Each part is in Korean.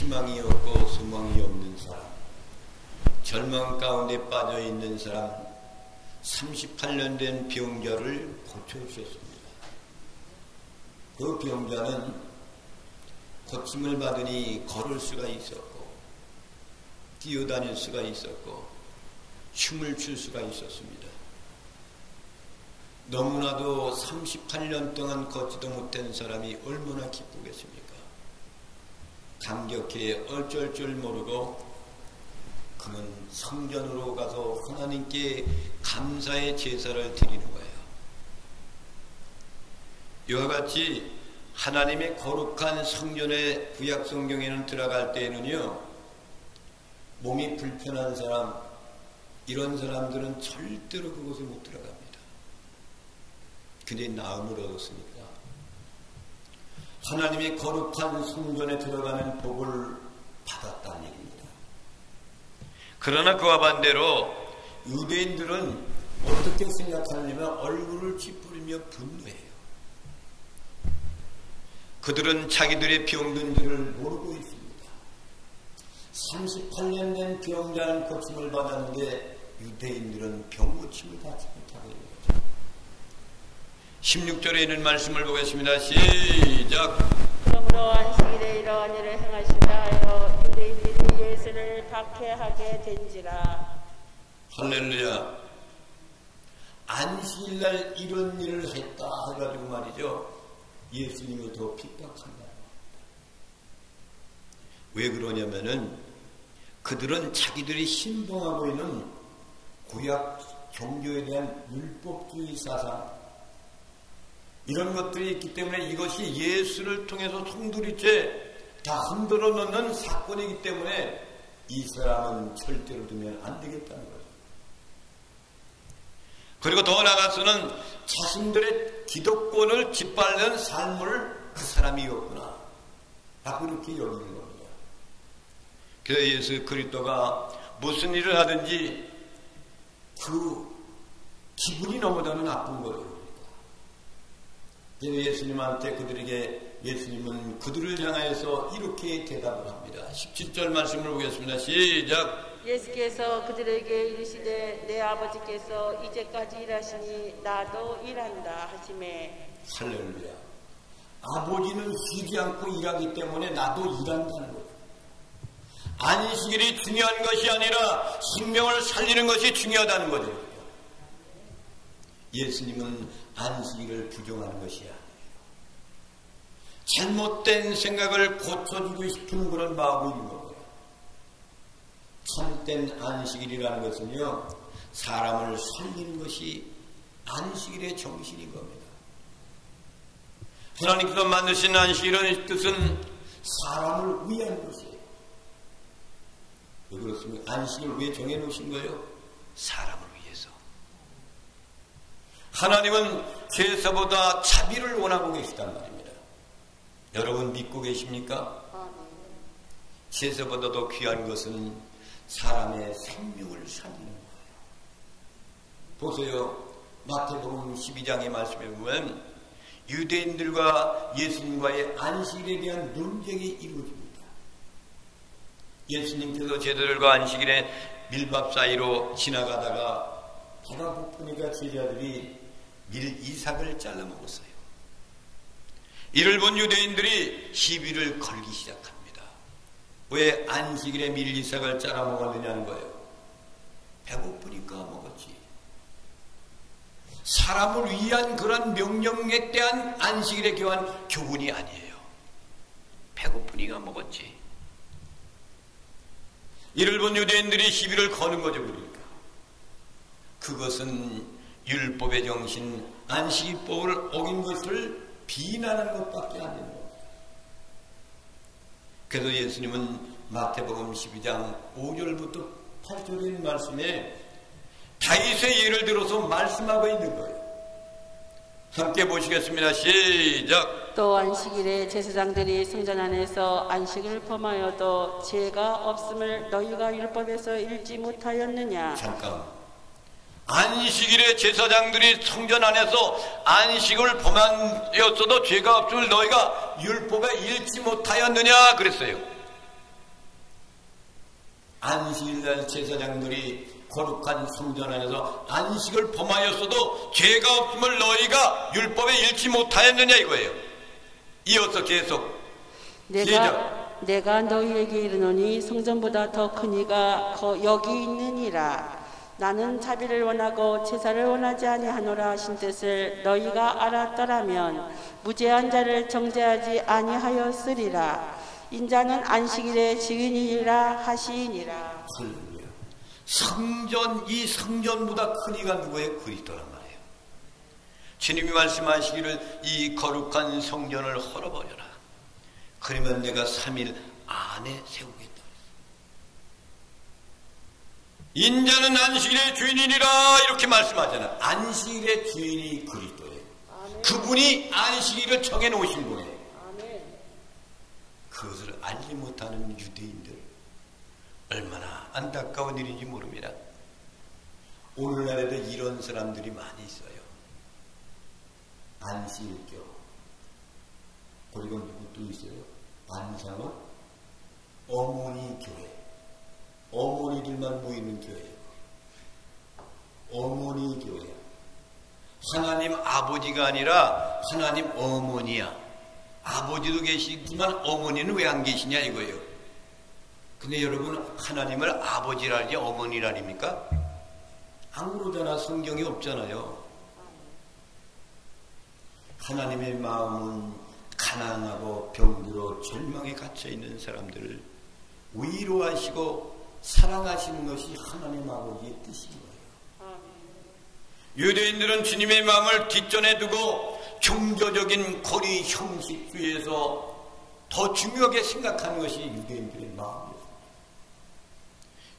희망이 없고 소망이 없는 사람, 절망 가운데 빠져 있는 사람, 38년 된 병자를 고쳐주셨습니다. 그 병자는 고침을 받으니 걸을 수가 있었고, 뛰어다닐 수가 있었고, 춤을 출 수가 있었습니다. 너무나도 38년 동안 걷지도 못한 사람이 얼마나 기쁘겠습니까? 감격해 어쩔 줄 모르고 그는 성전으로 가서 하나님께 감사의 제사를 드리는 거예요. 이와 같이 하나님의 거룩한 성전의 구약 성경에는 들어갈 때에는요, 몸이 불편한 사람, 이런 사람들은 절대로 그곳에 못 들어갑니다. 근데 나음을 얻었으니까 하나님의 거룩한 성전에 들어가는 복을 받았다는 얘기입니다. 그러나 그와 반대로 유대인들은 어떻게 생각하냐면 얼굴을 찌푸리며 분노해요. 그들은 자기들의 병든 줄을 모르고 있습니다. 38년 된 병자는 고침을 받았는데 유대인들은 병 고침을 받지 못하고 있는 거죠. 16절에 있는 말씀을 보겠습니다. 시작. 그러므로 안식일에 이러한 일을 행하시다 하여 유대인들이 예수를 박해하게 된지라. 할렐루야. 안식일날 이런 일을 했다 해가지고 말이죠, 예수님을 더 핍박한다. 왜 그러냐면은 그들은 자기들이 신봉하고 있는 구약 종교에 대한 율법주의 사상, 이런 것들이 있기 때문에 이것이 예수를 통해서 송두리째 다 흔들어 놓는 사건이기 때문에 이 사람은 절대로 두면 안 되겠다는 거죠. 그리고 더 나아가서는 자신들의 기독권을 짓밟는 삶을 그 사람이었구나, 그렇게 여기는 겁니다. 그래서 예수 그리스도가 무슨 일을 하든지 그 기분이 너무나도 나쁜 거예요. 예수님한테 그들에게 예수님은 그들을 향하여서 이렇게 대답을 합니다. 17절 말씀을 보겠습니다. 시작. 예수께서 그들에게 이르시되 내 아버지께서 이제까지 일하시니 나도 일한다 하시매. 할렐루야. 아버지는 쉬지 않고 일하기 때문에 나도 일한다는 거예요. 안식일이 중요한 것이 아니라 생명을 살리는 것이 중요하다는 거죠. 예수님은 안식일을 부정하는 것이 아니에요. 잘못된 생각을 고쳐주고 싶은 그런 마음이 있는 거예요. 참된 안식일이라는 것은요, 사람을 살리는 것이 안식일의 정신인 겁니다. 하나님께서 만드신 안식일의 뜻은 사람을 위한 것이에요. 왜 그렇습니까? 안식일을 왜 정해놓으신 거예요? 사람을 위해서. 하나님은 제사보다 자비를 원하고 계시단 말입니다. 여러분 믿고 계십니까? 제사보다도 귀한 것은 사람의 생명을 살리는 거예요. 보세요. 마태복음 12장의 말씀에 보면 유대인들과 예수님과의 안식일에 대한 논쟁이 이루어집니다. 예수님께서 제자들과 안식일에 밀밥 사이로 지나가다가 배가 고프니까 제자들이 밀이삭을 잘라 먹었어요. 이를 본 유대인들이 시비를 걸기 시작합니다. 왜 안식일에 밀이삭을 잘라 먹었느냐는 거예요. 배고프니까 먹었지. 사람을 위한 그런 명령에 대한 안식일에 교한 교훈이 아니에요. 배고프니까 먹었지. 이를 본 유대인들이 시비를 거는 거죠. 그러니까 그것은 율법의 정신, 안식일법을 어긴 것을 비난하는 것밖에 안 되는 겁니다. 그래서 예수님은 마태복음 12장 5절부터 8절에 있는 말씀에 다윗의 예를 들어서 말씀하고 있는 거예요. 함께 보시겠습니다. 시작. 또 안식일에 제사장들이 성전 안에서 안식을 범하여도 죄가 없음을 너희가 율법에서 읽지 못하였느냐. 잠깐. 안식일에 제사장들이 성전 안에서 안식을 범하였어도 죄가 없음을 너희가 율법에 읽지 못하였느냐 그랬어요. 안식일날 제사장들이 거룩한 성전 안에서 안식을 범하였어도 죄가 없음을 너희가 율법에 잃지 못하였느냐 이거예요. 이어서 계속 내가 너희에게 이르노니 성전보다 더 큰 이가 여기 있느니라. 나는 자비를 원하고 제사를 원하지 아니하노라 하신 뜻을 너희가 알았더라면 무죄한 자를 정죄하지 아니하였으리라. 인자는 안식일의 증인이라 하시니라. 성전, 이 성전보다 큰 이가 누구예요? 그리스도란 말이에요. 주님이 말씀하시기를 이 거룩한 성전을 헐어버려라. 그러면 내가 3일 안에 세우겠다. 인자는 안식일의 주인이니라 이렇게 말씀하잖아요. 안식일의 주인이 그리스도예요. 아멘. 그분이 안식일을 정해놓으신 분이에요. 아멘. 그것을 알지 못하는 유대인들 얼마나 안타까운 일인지 모릅니다. 오늘날에도 이런 사람들이 많이 있어요. 안식일교 그리고 누구 또 있어요? 안상은 어머니 교회, 어머니들만 모이는 교회예요. 어머니 교회야. 하나님 아버지가 아니라 하나님 어머니야. 아버지도 계시지만 어머니는 왜 안 계시냐 이거예요. 근데 여러분 하나님을 아버지라지 어머니라니까? 안 그러잖아. 성경이 없잖아요. 하나님의 마음은 가난하고 병들어 절망에 갇혀있는 사람들을 위로하시고 사랑하시는 것이 하나님 아버지의 뜻인 거예요. 유대인들은 주님의 마음을 뒷전에 두고 종교적인 거리 형식주의에서 더 중요하게 생각하는 것이 유대인들의 마음이었습니다.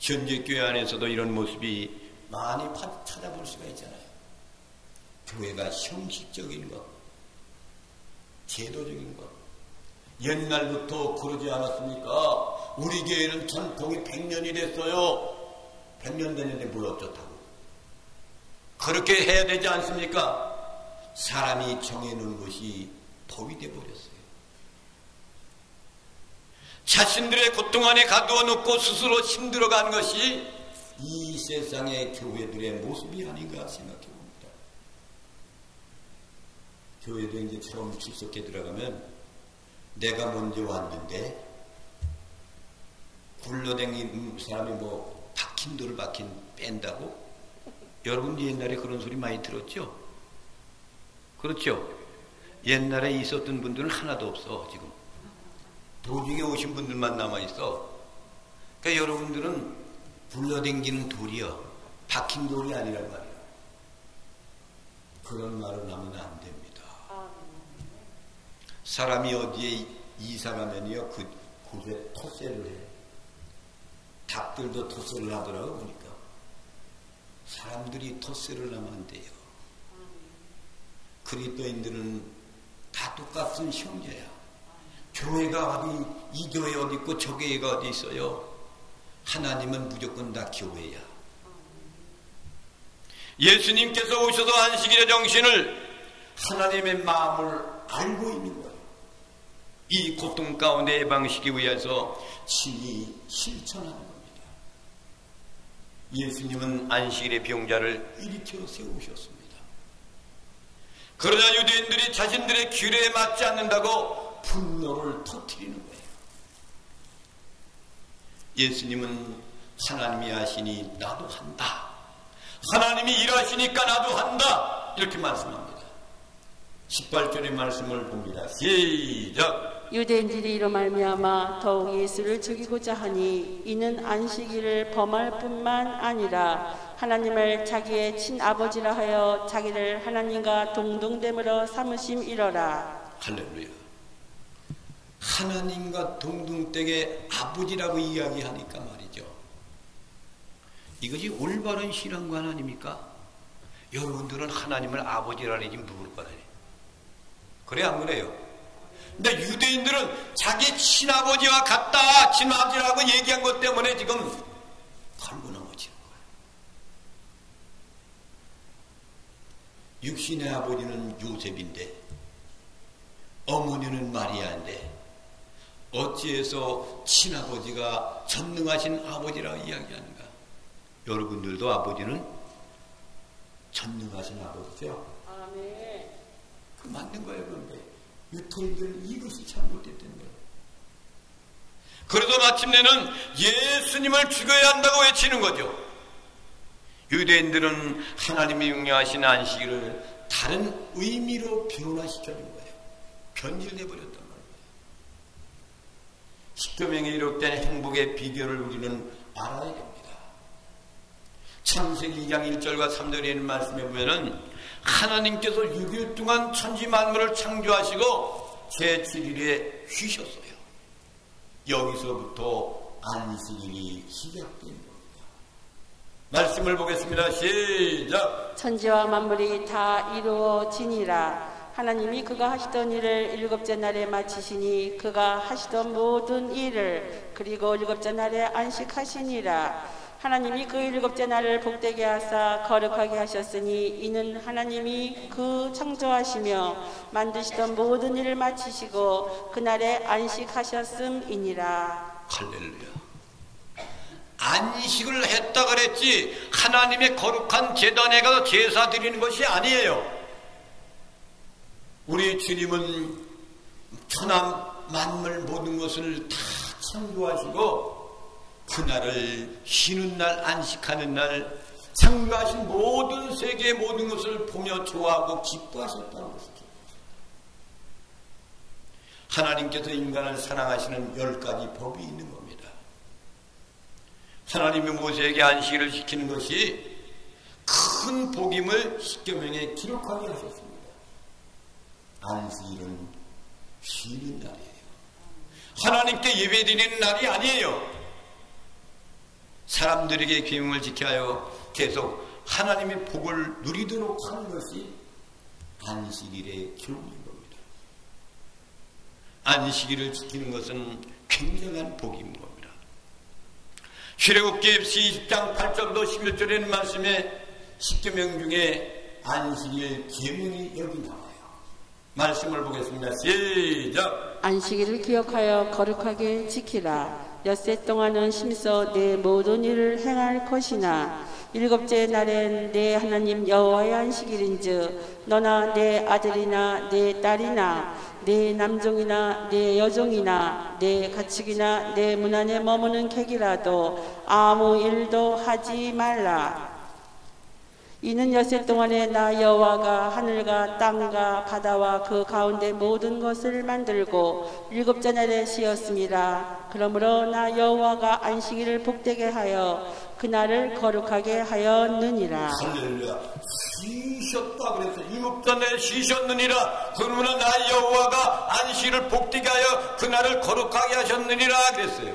현재 교회 안에서도 이런 모습이 많이 찾아볼 수가 있잖아요. 교회가 형식적인 것, 제도적인 것. 옛날부터 그러지 않았습니까? 우리 교회는 전통이 100년이 됐어요. 100년 됐는데 뭘 어쩌다고. 그렇게 해야 되지 않습니까? 사람이 정해놓은 것이 법이 되어버렸어요. 자신들의 고통 안에 가두어 놓고 스스로 힘들어간 것이 이 세상의 교회들의 모습이 아닌가 생각해 봅니다. 교회도 이제 처음 출석해 들어가면 내가 먼저 왔는데 굴러다니는 사람이 뭐 박힌 돌을 뺀다고? 여러분 옛날에 그런 소리 많이 들었죠? 그렇죠? 옛날에 있었던 분들은 하나도 없어 지금. 도중에 오신 분들만 남아있어. 그러니까 여러분들은 굴러다니는 돌이요 박힌 돌이 아니란 말이야. 그런 말을 하면 안 됩니다. 사람이 어디에 이사가면요 그곳에 토세를 해. 닭들도 토세를 하더라고 보니까. 사람들이 토세를 하면 안 돼요. 그리스도인들은 다 똑같은 형제야. 교회가 어디, 이 교회 어디 있고 저 교회가 어디 있어요. 하나님은 무조건 다 교회야. 예수님께서 오셔서 안식일의 정신을 하나님의 마음을 알고 있는 거예요. 이 고통 가운데 예방시키기 위해서 친히 실천하는 겁니다. 예수님은 안식일의 병자를 일으켜 세우셨습니다. 그러자 유대인들이 자신들의 규례에 맞지 않는다고 분노를 터뜨리는 거예요. 예수님은 하나님이 하시니 나도 한다. 하나님이 일하시니까 나도 한다. 이렇게 말씀합니다. 18절의 말씀을 봅니다. 시작. 유대인들이 이로 말미암아 더욱 예수를 죽이고자 하니 이는 안식일을 범할 뿐만 아니라 하나님을 자기의 친아버지라 하여 자기를 하나님과 동등됨으로 삼으심이로라. 할렐루야. 하나님과 동등되게 아버지라고 이야기하니까 말이죠. 이것이 올바른 신앙관 아닙니까? 여러분들은 하나님을 아버지라니 누굴 거라니. 그래 안 그래요? 근데 유대인들은 자기 친아버지와 같다, 친아버지라고 얘기한 것 때문에 지금 털고 넘어지는 거예요. 육신의 아버지는 요셉인데 어머니는 마리아인데 어찌해서 친아버지가 전능하신 아버지라고 이야기하는가? 여러분들도 아버지는 전능하신 아버지죠? 아멘. 그 맞는 거예요. 그런데 유태인들은 이것이 잘못됐던 거예요. 그래도 마침내는 예수님을 죽여야 한다고 외치는 거죠. 유대인들은 하나님이 명령하신 안식일을 다른 의미로 변화시켜준 거예요. 변질해버렸단 말이에요. 십계명에 이룩된 행복의 비결을 우리는 알아야 됩니다. 창세기 2장 1절과 3절에 있는 말씀에 보면은 하나님께서 6일 동안 천지 만물을 창조하시고 제7일에 쉬셨어요. 여기서부터 안식일이 시작된 겁니다. 말씀을 보겠습니다. 시작. 천지와 만물이 다 이루어지니라. 하나님이 그가 하시던 일을 일곱째 날에 마치시니 그가 하시던 모든 일을 그리고 일곱째 날에 안식하시니라. 하나님이 그 일곱째 날을 복되게 하사 거룩하게 하셨으니 이는 하나님이 그 창조하시며 만드시던 모든 일을 마치시고 그날에 안식하셨음이니라. 할렐루야. 안식을 했다 그랬지 하나님의 거룩한 제단에 가서 제사 드리는 것이 아니에요. 우리 주님은 천하 만물 모든 것을 다 창조하시고 그날을 쉬는 날, 안식하는 날 창조하신 모든 세계의 모든 것을 보며 좋아하고 기뻐하셨다는 것이죠. 하나님께서 인간을 사랑하시는 10가지 법이 있는 겁니다. 하나님이 모세에게 안식일을 지키는 것이 큰 복임을 십계명에 기록하게 하셨습니다. 안식일은 쉬는 날이에요. 하나님께 예배드리는 날이 아니에요. 사람들에게 계명을 지켜야 계속 하나님의 복을 누리도록 하는 것이 안식일의 기록인 겁니다. 안식일을 지키는 것은 굉장한 복인 겁니다. 출애굽기 20장 8절부터 11절에 있는 말씀에 십계명 중에 안식일 계명이 여기 나와요. 말씀을 보겠습니다. 시작. 안식일을 기억하여 거룩하게 지키라. 엿새 동안은 심서 내 모든 일을 행할 것이나 일곱째 날엔 내 하나님 여호와의 안식일인즉 너나 내 아들이나 내 딸이나 내 남종이나 내 여종이나 내 가축이나 내 문 안에 머무는 객이라도 아무 일도 하지 말라. 이는 엿새 동안에 나 여호와가 하늘과 땅과 바다와 그 가운데 모든 것을 만들고 일곱째 날에 쉬었습니다. 그러므로 나 여호와가 안식일을 복되게 하여 그날을 거룩하게 하였느니라. 할렐루야. 쉬셨다 그랬어요. 일곱째 날에 쉬셨느니라. 그러므로 나 여호와가 안식일을 복되게 하여 그날을 거룩하게 하셨느니라 그랬어요.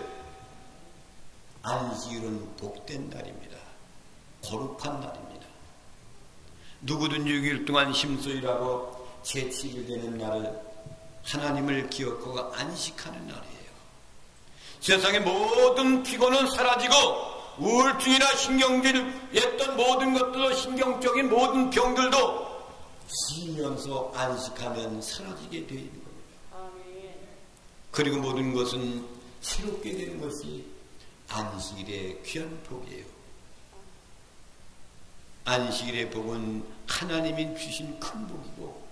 안식일은 복된 날입니다. 거룩한 날입니다. 누구든 6일 동안 심소일하고 제7일 되는 날을 하나님을 기억하고 안식하는 날이에요. 세상의 모든 피곤은 사라지고 우울증이나 신경질했던 모든 것들도 신경적인 모든 병들도 쉬면서 안식하면 사라지게 되어 있는 겁니다. 그리고 모든 것은 새롭게 되는 것이 안식일의 귀한 복이에요. 안식일의 복은 하나님이 주신 큰 복이고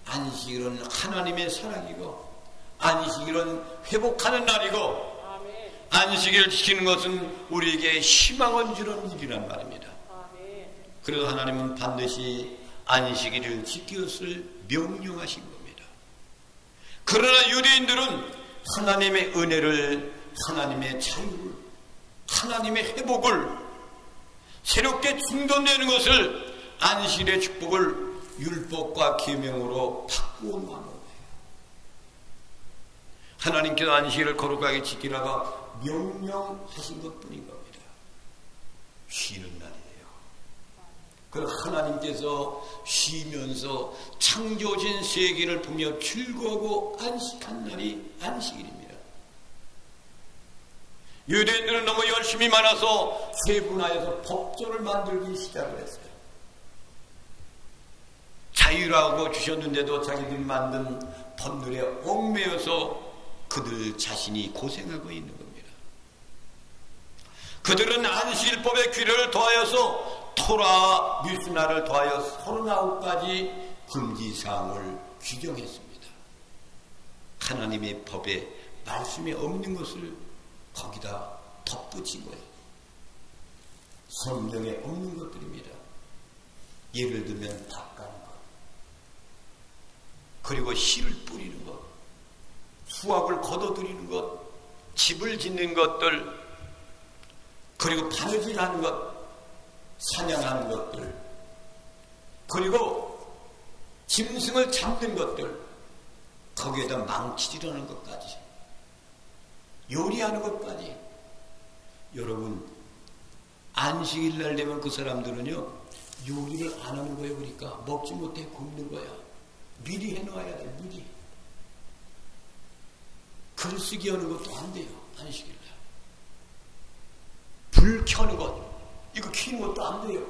안식일은 하나님의 사랑이고 안식일은 회복하는 날이고 안식일을 지키는 것은 우리에게 희망을 주는 일이란 말입니다. 그래서 하나님은 반드시 안식일을 지킬 것을 명령하신 겁니다. 그러나 유대인들은 하나님의 은혜를, 하나님의 자유를, 하나님의 회복을 새롭게 충전되는 것을 안식일의 축복을 율법과 계명으로 바꾸어 놓은 거예요. 하나님께서 안식일을 거룩하게 지키라고 명령하신 것뿐인 겁니다. 쉬는 날이에요. 그래서 하나님께서 쉬면서 창조진 세계를 보며 즐거워하고 안식한 날이 안식일입니다. 유대인들은 너무 열심히 많아서 세분화해서 법조를 만들기 시작을 했어요. 자유라고 주셨는데도 자기들이 만든 법률에 얽매여서 그들 자신이 고생하고 있는 겁니다. 그들은 안식일법의 규례를 더하여서 토라 미스나를 더하여 39가지 금지사항을 규정했습니다. 하나님의 법에 말씀에 없는 것을 거기다 덧붙인 거예요. 성경에 없는 것들입니다. 예를 들면 닭 가는 것, 그리고 씨를 뿌리는 것, 수확을 거둬들이는 것, 집을 짓는 것들, 그리고 바느질하는 것, 사냥하는 것들, 그리고 짐승을 잡는 것들, 거기에다 망치질하는 것까지, 요리하는 것까지. 여러분, 안식일 날 되면 그 사람들은요 요리를 안 하는 거예요. 그러니까 먹지 못해 굶는 거야. 미리 해놓아야 돼. 미리. 글쓰기 하는 것도 안 돼요. 안식일 날. 불 켜는 것, 이거 켜는 것도 안 돼요.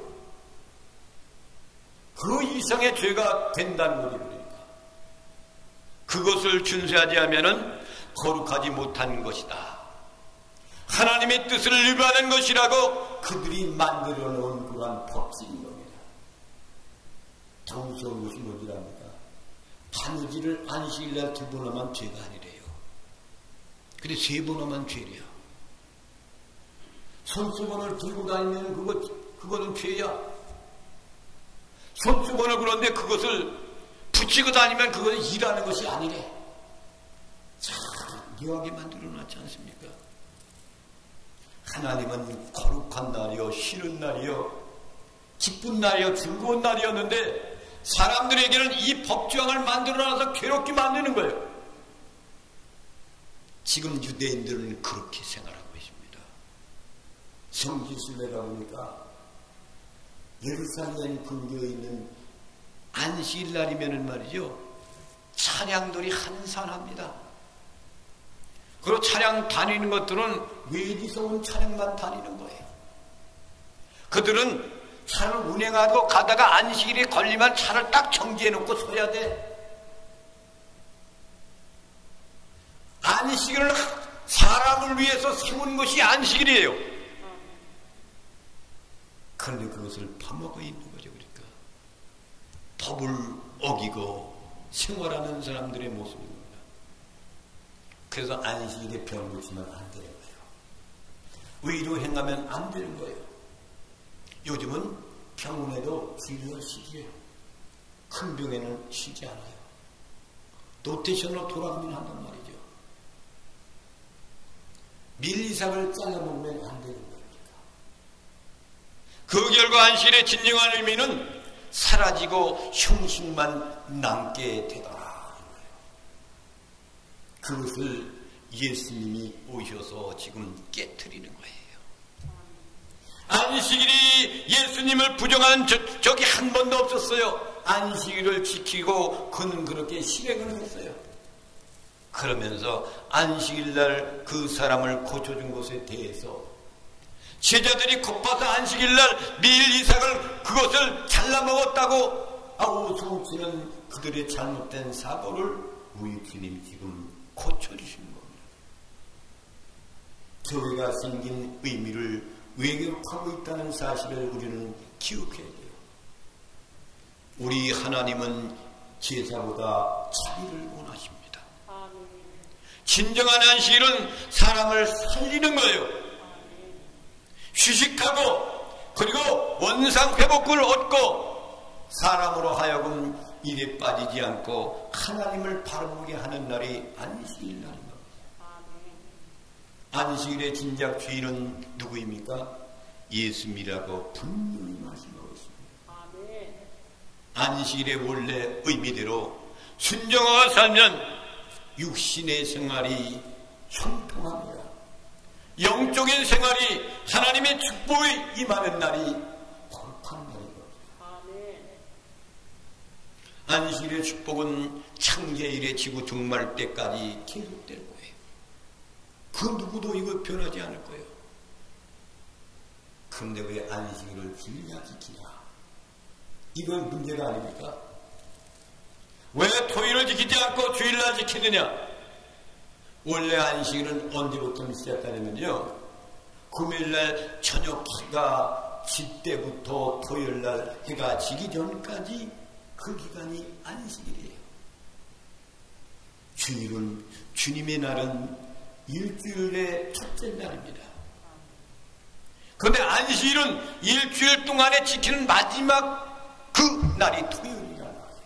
그 이상의 죄가 된다는 거예요. 그러니까 그것을 준수하지 하면은 거룩하지 못한 것이다, 하나님의 뜻을 위반한 것이라고 그들이 만들어 놓은 그러한 법칙인 겁니다. 더 무서운 것이 뭐지랍니까? 바느질을 안식일날 2번 하면 죄가 아니래요. 근데 3번 하면 죄래요. 손수건을 들고 다니면 그거는 죄야. 손수건을 그런데 그것을 붙이고 다니면 그것은 일하는 것이 아니래. 참 묘하게 만들어 놨지 않습니까? 하나님은 거룩한 날이요, 쉬는 날이요, 기쁜 날이요, 즐거운 날이었는데 사람들에게는 이 법조항을 만들어놔서 괴롭게 만드는 거예요. 지금 유대인들은 그렇게 생활하고 있습니다. 성지순례 가보니까 예루살렘 근교에 있는 안식일 날이면은 말이죠, 차량들이 한산합니다. 그리고 차량 다니는 것들은 외지에서 온 차량만 다니는 거예요. 그들은 차를 운행하고 가다가 안식일에 걸리면 차를 딱 정지해 놓고 서야 돼. 안식일은 사람을 위해서 세운 것이 안식일이에요. 그런데 그것을 파먹어 있는 거죠. 그러니까 법을 어기고 생활하는 사람들의 모습입니다. 그래서 안식일에 병 고치면 안 되는 거예요. 의로 행하면 안 되는 거예요. 요즘은 병원에도 주일날 쉬지요. 큰 병에는 쉬지 않아요. 노테이션으로 돌아가면 한단 말이죠. 밀리삭을 잘라먹으면 안 되는 겁니다. 그 결과 안식일의 진정한 의미는 사라지고 형식만 남게 되더라. 그것을 예수님이 오셔서 지금 깨트리는 거예요. 안식일이 예수님을 부정한 적이 한 번도 없었어요. 안식일을 지키고 그는 그렇게 실행을 했어요. 그러면서 안식일날 그 사람을 고쳐준 것에 대해서 제자들이 고파서 안식일날 밀 이삭을 그것을 잘라먹었다고 아우 소치는 그들의 잘못된 사고를 우리 주님 지금 고쳐주시는 겁니다. 교회가 생긴 의미를 왜곡하고 있다는 사실을 우리는 기억해야 돼요. 우리 하나님은 제사보다 자비를 원하십니다. 진정한 안식일은 사람을 살리는 거예요. 휴식하고 그리고 원상회복을 얻고 사람으로 하여금 일에 빠지지 않고 하나님을 바라보게 하는 날이 안식일 날인 겁니다. 안식일의 진작 주인은 누구입니까? 예수님이라고 분명히 말씀하고 있습니다. 안식일의 원래 의미대로 순종하고 살면 육신의 생활이 형통합니다. 영적인 생활이 하나님의 축복이 임하는 날이 거룩한 날입니다. 안식일의 축복은 창제일의 지구 종말 때까지 계속될 거예요. 그 누구도 이거 변하지 않을 거예요. 그런데 왜 안식일을 주일날 지키냐? 이건 문제가 아닙니까? 왜 토요일을 지키지 않고 주일날 지키느냐? 원래 안식일은 언제부터 시작하냐면요, 금요일날 저녁 해가 질 때부터 토요일날 해가 지기 전까지 그 기간이 안식일이에요. 주일은, 주님의 날은 일주일의 첫째 날입니다. 그런데 안식일은 일주일 동안에 지키는 마지막 그 날이 토요일이라는 거예요.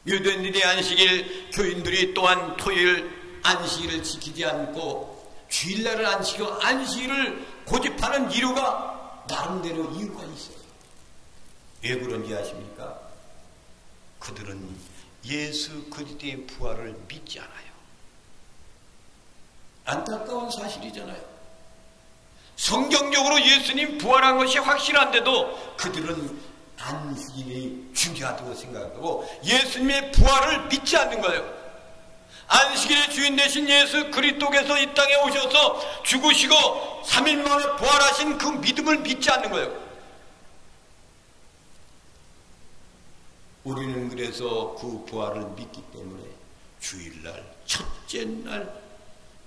유대인들의 안식일, 교인들이 또한 토요일 안식일을 지키지 않고 주일날을 안 지키고 안식일을 고집하는 이유가 나름대로 이유가 있어요. 왜 그런지 아십니까? 그들은 예수 그리스도의 부활을 믿지 않아요. 안타까운 사실이잖아요. 성경적으로 예수님 부활한 것이 확실한데도 그들은 안식일이 중요하다고 생각하고 예수님의 부활을 믿지 않는 거예요. 안식일의 주인 되신 예수 그리스도께서 이 땅에 오셔서 죽으시고 3일 만에 부활하신 그 믿음을 믿지 않는 거예요. 우리는 그래서 그 부활을 믿기 때문에 주일날, 첫째 날,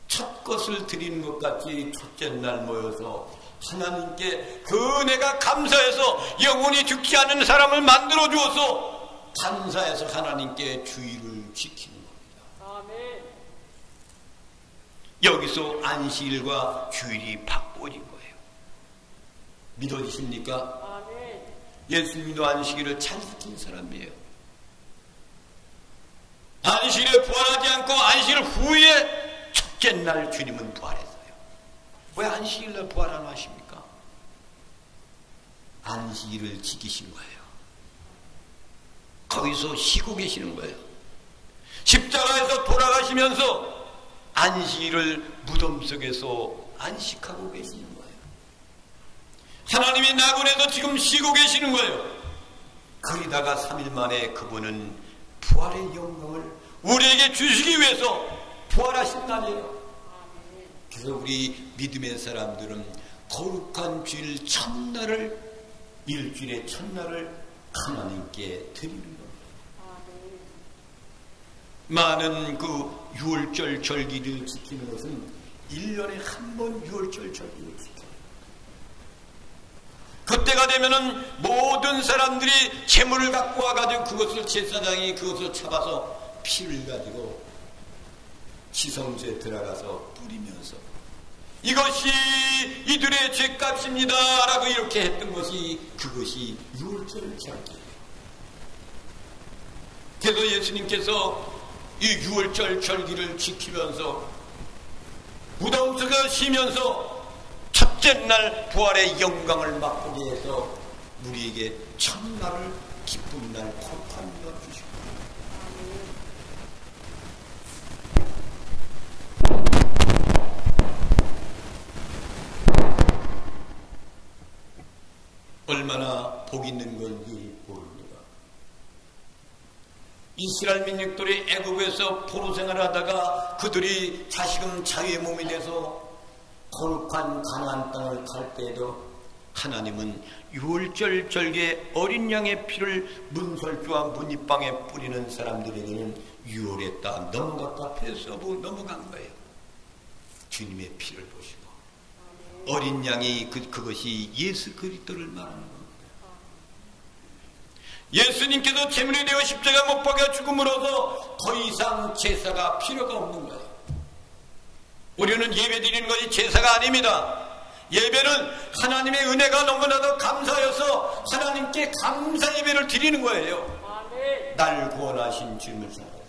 첫 것을 드리는 것 같이 첫째 날 모여서 하나님께 그 은혜가 감사해서 영원히 죽지 않는 사람을 만들어 주어서 감사해서 하나님께 주일을 지키는 겁니다. 아멘. 여기서 안식일과 주일이 바꿔진 거예요. 믿어지십니까? 아멘. 예수님도 안식일을 잘 지킨 사람이에요. 안식일에 부활하지 않고 안식일 후에 첫째 날 주님은 부활했어요. 왜 안식일날 부활 안 하십니까? 안식일을 지키신 거예요. 거기서 쉬고 계시는 거예요. 십자가에서 돌아가시면서 안식일을 무덤 속에서 안식하고 계시는 거예요. 하나님이 낙원에서 지금 쉬고 계시는 거예요. 그러다가 3일 만에 그분은 부활의 영광을 우리에게 주시기 위해서 부활하신 날이에요. 그래서 우리 믿음의 사람들은 거룩한 주일 첫날을, 일주일의 첫날을 하나님께 드리는 겁니다. 많은 그 6월절 절기를 지키는 것은 1년에 한 번 6월절 절기를 지켜요. 그때가 되면은 모든 사람들이 재물을 갖고 와가지고 그것을 제사장이 그것을 잡아서 피를 가지고 지성소에 들어가서 뿌리면서 이것이 이들의 죄값입니다 라고 이렇게 했던 것이 그것이 6월절 절기예요. 그래서 예수님께서 이 6월절 절기를 지키면서 무덤 속에 쉬면서 첫째 날 부활의 영광을 맛보게 해서 우리에게 첫날을 기쁜 날 거룩한 날 주시고 얼마나 복 있는 건지 모릅니다. 이스라엘 민족들이 애굽에서 포로 생활을 하다가 그들이 다시금 자유의 몸이 돼서 거룩한 가나안 땅을 갈 때에도 하나님은 6월절 절기에 어린 양의 피를 문설주와 문이방에 뿌리는 사람들에게는 6월에 딱 넘어갔다 패서 넘어간 거예요. 주님의 피를 보시고 어린 양이 그것이 예수 그리스도를 말하는 겁니다. 예수님께서 제물이 되어 십자가 못 박혀 죽음으로써 더 이상 제사가 필요가 없는 거예요. 우리는 예배 드리는 것이 제사가 아닙니다. 예배는 하나님의 은혜가 너무나도 감사해서 하나님께 감사 예배를 드리는 거예요. 날 구원하신 주님을 사랑해서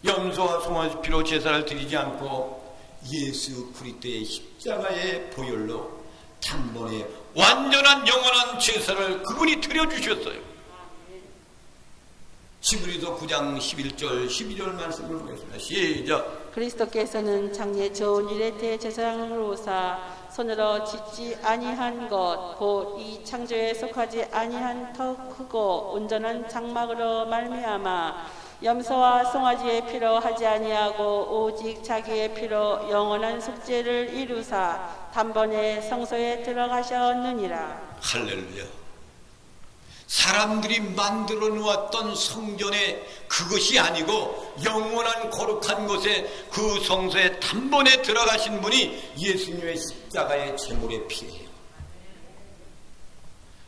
염소와 송아지 피로 제사를 드리지 않고 예수 그리스도의 십자가의 보혈로 단번에 완전한 영원한 제사를 그분이 드려주셨어요. 히브리서 9장 11절 12절 말씀을 보겠습니다. 시작. 그리스도께서는 장래 좋은 일의 대제사장으로사 손으로 짓지 아니한 것 곧 이 창조에 속하지 아니한 더 크고 온전한 장막으로 말미암아 염소와 송아지의 피로 하지 아니하고 오직 자기의 피로 영원한 속죄를 이루사 단번에 성소에 들어가셨느니라. 할렐루야. 사람들이 만들어 놓았던 성전에 그것이 아니고 영원한 거룩한 곳에 그 성소에 단번에 들어가신 분이 예수님의 십자가의 제물의 피예요.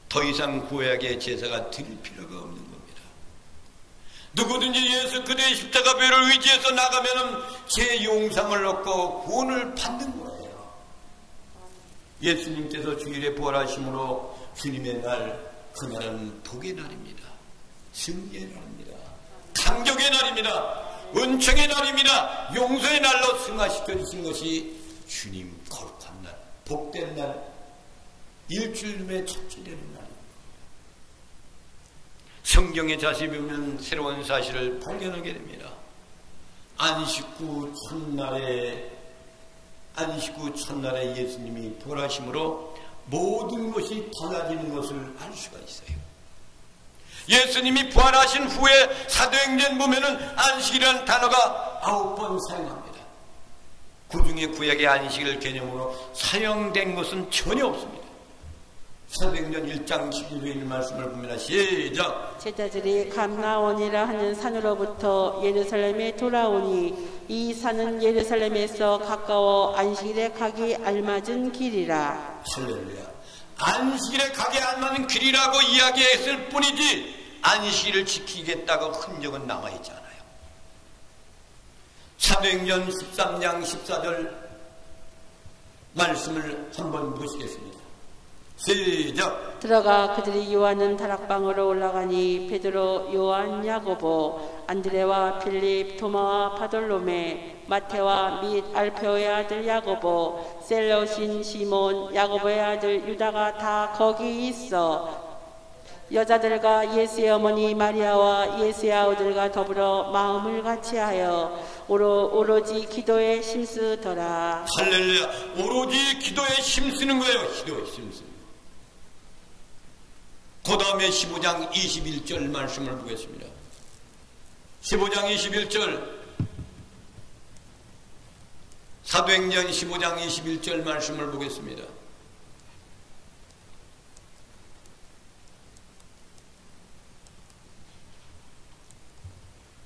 더 이상 구약의 제사가 드릴 필요가 없는 겁니다. 누구든지 예수 그리스도의 십자가 배를 의지해서 나가면은 제 용상을 얻고 구원을 받는 거예요. 예수님께서 주일에 부활하심으로 주님의 날, 그날은 복의 날입니다. 승리의 날입니다. 감격의 날입니다. 은총의 날입니다. 용서의 날로 승화시켜 주신 것이 주님 거룩한 날, 복된 날, 일주일의 첫째 되는 날입니다. 성경에 자세히 보면 새로운 사실을 발견하게 됩니다. 안식 후 첫날에 예수님이 부활하심으로 모든 것이 달라지는 것을 알 수가 있어요. 예수님이 부활하신 후에 사도행전 보면은 안식이라는 단어가 9번 사용합니다. 그 중에 구약의 안식일 개념으로 사용된 것은 전혀 없습니다. 사도행전 1장 11절에 있는 말씀을 보면 시작. 제자들이 감나원이라 하는 산으로부터 예루살렘에 돌아오니 이 산은 예루살렘에서 가까워 안식일에 가기 알맞은 길이라. 할렐루야. 안식일에 가기 알맞은 길이라고 이야기했을 뿐이지 안식일을 지키겠다고 흔적은 남아있지 않아요. 사도행전 13장 14절 말씀을 한번 보시겠습니다. 시작. 들어가 그들이 요한은 다락방으로 올라가니 베드로, 요한, 야고보, 안드레와 필립, 도마와 바돌로메, 마테와 및 알페오의 아들 야고보, 셀롯인 시몬, 야고보의 아들 유다가 다 거기 있어 여자들과 예수의 어머니 마리아와 예수의 아우들과 더불어 마음을 같이하여 오로지 기도에 힘쓰더라. 할렐루야. 오로지 기도에 힘쓰는 거예요. 기도에 힘쓰는. 그 다음에 15장 21절 말씀을 보겠습니다. 15장 21절 사도행전 15장 21절 말씀을 보겠습니다.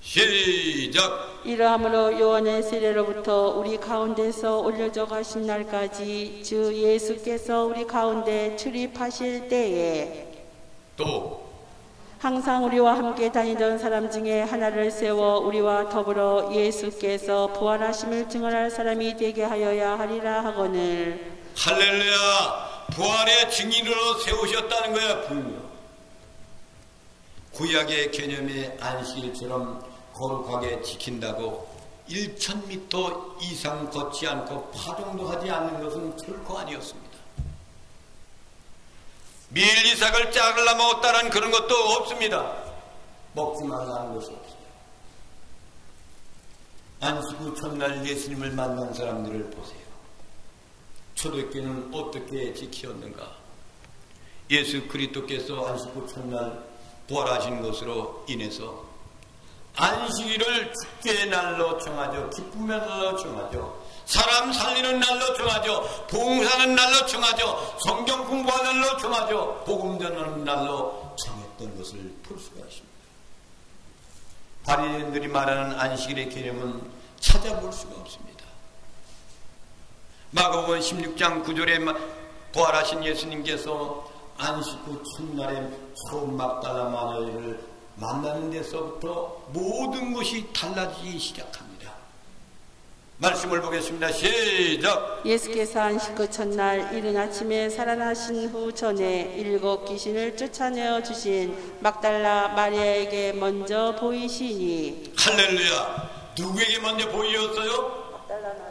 시작. 이러함으로 요한의 세례로부터 우리 가운데서 올려져 가신 날까지 주 예수께서 우리 가운데 출입하실 때에 또 항상 우리와 함께 다니던 사람 중에 하나를 세워 우리와 더불어 예수께서 부활하심을 증언할 사람이 되게 하여야 하리라 하거늘. 할렐루야. 부활의 증인으로 세우셨다는 거야. 분명 구약의 개념의 안식일처럼 거룩하게 지킨다고 1000m 이상 걷지 않고 파동도 하지 않는 것은 결코 아니었습니다. 밀리삭을 짝을라 먹었다는 그런 것도 없습니다. 먹지 말라는 것이 없어요. 안식 후 첫날 예수님을 만난 사람들을 보세요. 초대교회는 어떻게 지키었는가? 예수 그리스도께서 안식 후 첫날 부활하신 것으로 인해서 안식일을 축제의 날로 정하죠. 기쁨의 날로 정하죠. 사람 살리는 날로 정하죠. 봉사하는 날로 정하죠. 성경 공부하는 날로 정하죠. 복음 전하는 날로 정했던 것을 볼 수가 있습니다. 바리새인들이 말하는 안식일의 개념은 찾아볼 수가 없습니다. 마가복음 16장 9절에 부활하신 예수님께서 안식 후 첫날에 처음 막달라 마리아를 만나는 데서부터 모든 것이 달라지기 시작합니다. 말씀을 보겠습니다. 시작. 예수께서 안식 후 첫날 이른 아침에 살아나신 후 전에 7 귀신을 쫓아내어 주신 막달라 마리아에게 먼저 보이시니. 할렐루야. 누구에게 먼저 보이셨어요? 막달라 마리아.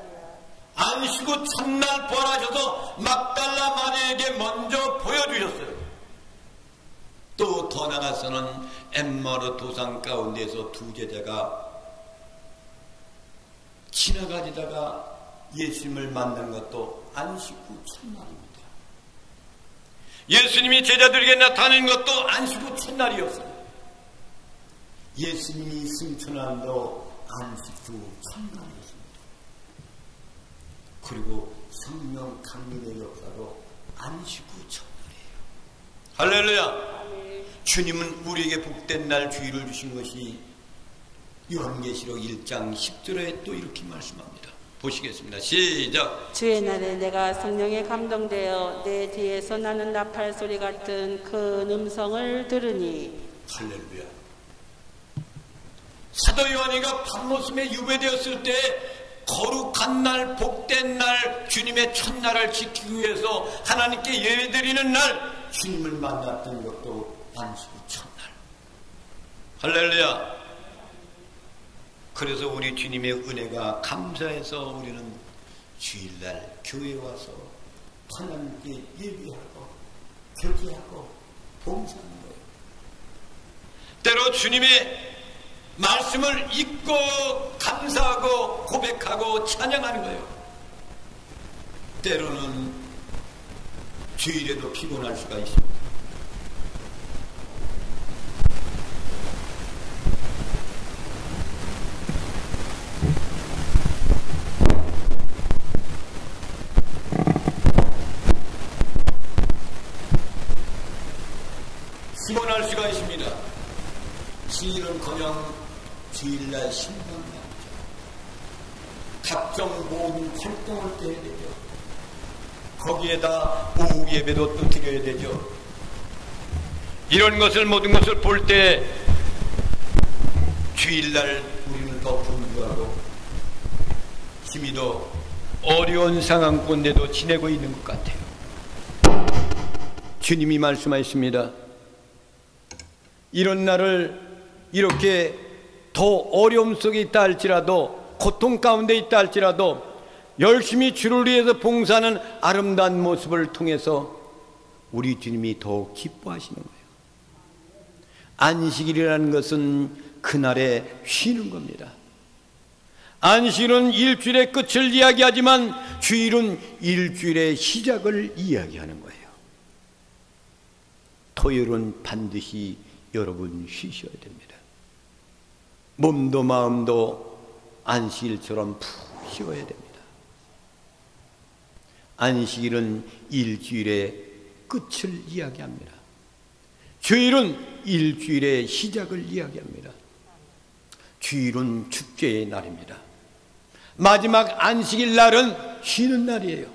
안식 후 첫날 부활하셔서 막달라 마리아에게 먼저 보여주셨어요. 또 더 나가서는 엠마르 도상 가운데서 2 제자가 지나가다가 예수님을 만난 것도 안식 후 첫날입니다. 예수님이 제자들에게 나타낸 것도 안식 후 첫날이었어요. 예수님이 승천함도 안식 후 첫날이었습니다. 그리고 성령 강림의 역사도 안식 후 첫날이에요. 할렐루야. 주님은 우리에게 복된 날 주일을 주신 것이 요한계시록 1장 10절에 또 이렇게 말씀합니다. 보시겠습니다. 시작. 주의 날에 내가 성령에 감동되어 내 뒤에서 나는 나팔 소리 같은 큰 음성을 들으니. 할렐루야. 사도 요한이가 patmos에 유배되었을 때 거룩한 날, 복된 날, 주님의 첫날을 지키기 위해서 하나님께 예배드리는 날 주님을 만났던 것도 안식 후 첫날. 할렐루야. 그래서 우리 주님의 은혜가 감사해서 우리는 주일날 교회에 와서 하나님께 예배하고 교제하고 봉사하는 거예요. 때로 주님의 말씀을 읽고 감사하고 고백하고 찬양하는 거예요. 때로는 주일에도 피곤할 수가 있습니다. 피곤할 수가 있습니다. 주일은커녕 주일날 신방이죠. 각종 모든 활동을 또 해야 되죠. 거기에다 오후 예배도 또 드려야 되죠. 이런 것을 모든 것을 볼 때 주일날 우리는 더 분주하고 힘이 더 어려운 상황 가운데도 지내고 있는 것 같아요. 주님이 말씀하셨습니다. 이런 날을 이렇게 더 어려움 속에 있다 할지라도, 고통 가운데 있다 할지라도 열심히 주를 위해서 봉사하는 아름다운 모습을 통해서 우리 주님이 더욱 기뻐하시는 거예요. 안식일이라는 것은 그날에 쉬는 겁니다. 안식일은 일주일의 끝을 이야기하지만 주일은 일주일의 시작을 이야기하는 거예요. 토요일은 반드시 여러분 쉬셔야 됩니다. 몸도 마음도 안식일처럼 푹 쉬어야 됩니다. 안식일은 일주일의 끝을 이야기합니다. 주일은 일주일의 시작을 이야기합니다. 주일은 축제의 날입니다. 마지막 안식일 날은 쉬는 날이에요.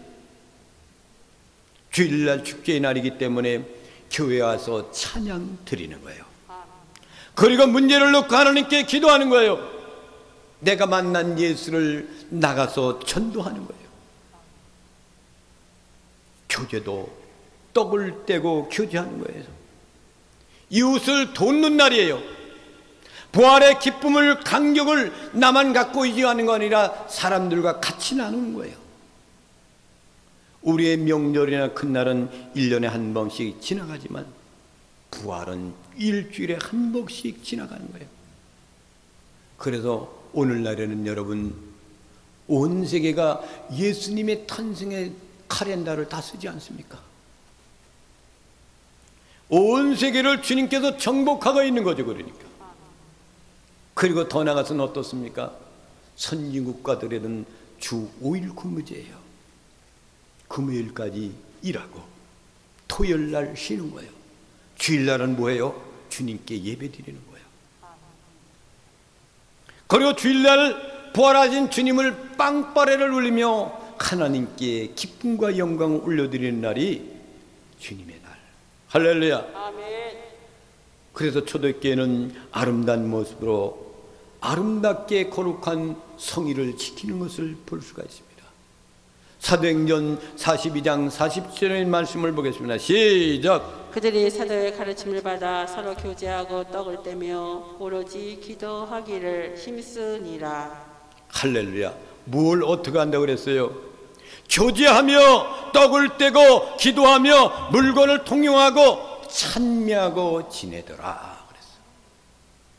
주일날 축제의 날이기 때문에 교회에 와서 찬양 드리는 거예요. 그리고 문제를 놓고 하나님께 기도하는 거예요. 내가 만난 예수를 나가서 전도하는 거예요. 교제도 떡을 떼고 교제하는 거예요. 이웃을 돕는 날이에요. 부활의 기쁨을, 감격을 나만 갖고 있는 거 아니라 사람들과 같이 나누는 거예요. 우리의 명절이나 큰 날은 1년에 한 번씩 지나가지만 부활은 일주일에 한 번씩 지나가는 거예요. 그래서 오늘날에는 여러분 온 세계가 예수님의 탄생의 카렌다를 다 쓰지 않습니까? 온 세계를 주님께서 정복하고 있는 거죠. 그러니까. 그리고 더 나아가서는 어떻습니까? 선진국가들에는 주 5일 근무제예요. 금요일까지 일하고 토요일날 쉬는 거예요. 주일날은 뭐예요? 주님께 예배드리는 거예요. 그리고 주일날 부활하신 주님을 빵빠레를 울리며 하나님께 기쁨과 영광을 올려드리는 날이 주님의 날. 할렐루야. 아멘. 그래서 초대교회는 아름다운 모습으로 아름답게 거룩한 성의를 지키는 것을 볼 수가 있습니다. 사도행전 42장 40절의 말씀을 보겠습니다. 시작. 그들이 사도의 가르침을 받아 서로 교제하고 떡을 떼며 오로지 기도하기를 힘쓰니라. 할렐루야. 뭘 어떻게 한다고 그랬어요? 교제하며 떡을 떼고 기도하며 물건을 통용하고 찬미하고 지내더라 그랬어요.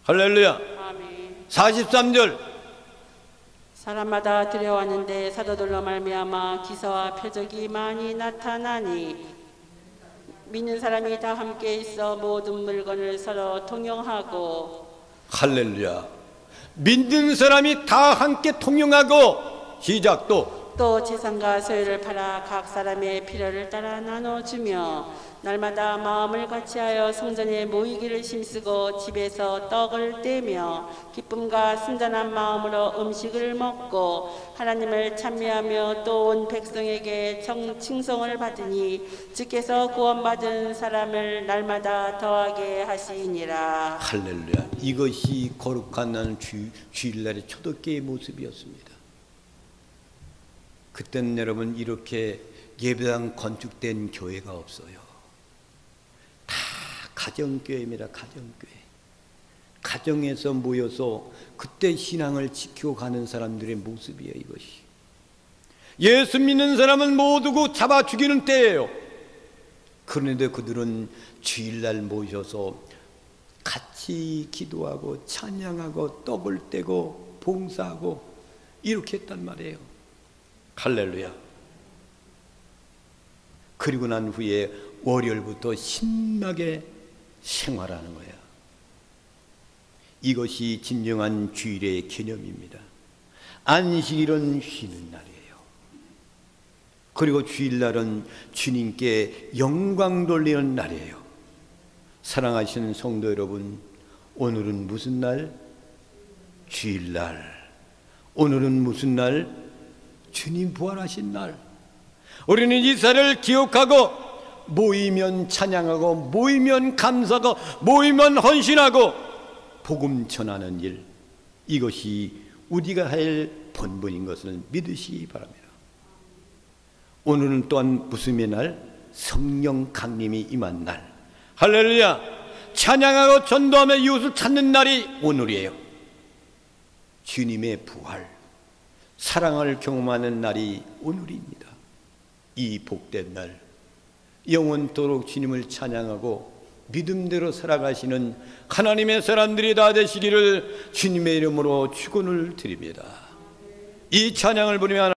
할렐루야. 아멘. 43절. 사람마다 두려워하는데 사도들로 말미암아 기사와 표적이 많이 나타나니 믿는 사람이 다 함께 있어 모든 물건을 서로 통용하고. 할렐루야. 믿는 사람이 다 함께 통용하고 시작 또 또 재산과 소유를 팔아 각 사람의 필요를 따라 나눠주며 날마다 마음을 같이하여 성전에 모이기를 힘쓰고 집에서 떡을 떼며 기쁨과 순전한 마음으로 음식을 먹고 하나님을 찬미하며 또 온 백성에게 칭송을 받으니 주께서 구원받은 사람을 날마다 더하게 하시니라. 할렐루야. 이것이 거룩한 주일날의 초대교회의 모습이었습니다. 그때는 여러분 이렇게 예배당 건축된 교회가 없어요. 다 가정교회입니다. 가정교회. 가정에서 모여서 그때 신앙을 지키고 가는 사람들의 모습이에요. 이것이 예수 믿는 사람은 모두 잡아 죽이는 때예요. 그런데 그들은 주일날 모셔서 같이 기도하고 찬양하고 떡을 떼고 봉사하고 이렇게 했단 말이에요. 할렐루야. 그리고 난 후에 월요일부터 신나게 생활하는 거야. 이것이 진정한 주일의 개념입니다. 안식일은 쉬는 날이에요. 그리고 주일날은 주님께 영광 돌리는 날이에요. 사랑하시는 성도 여러분, 오늘은 무슨 날? 주일날. 오늘은 무슨 날? 주님 부활하신 날. 우리는 이 사를 기억하고 모이면 찬양하고 모이면 감사하고 모이면 헌신하고 복음 전하는 일, 이것이 우리가 할 본분인 것을 믿으시기 바랍니다. 오늘은 또한 무슨 날? 성령 강림이 임한 날. 할렐루야. 찬양하고 전도하며 이웃을 찾는 날이 오늘이에요. 주님의 부활, 사랑을 경험하는 날이 오늘입니다. 이 복된 날, 영원토록 주님을 찬양하고 믿음대로 살아가시는 하나님의 사람들이 다 되시기를 주님의 이름으로 축원을 드립니다. 이 찬양을 부르며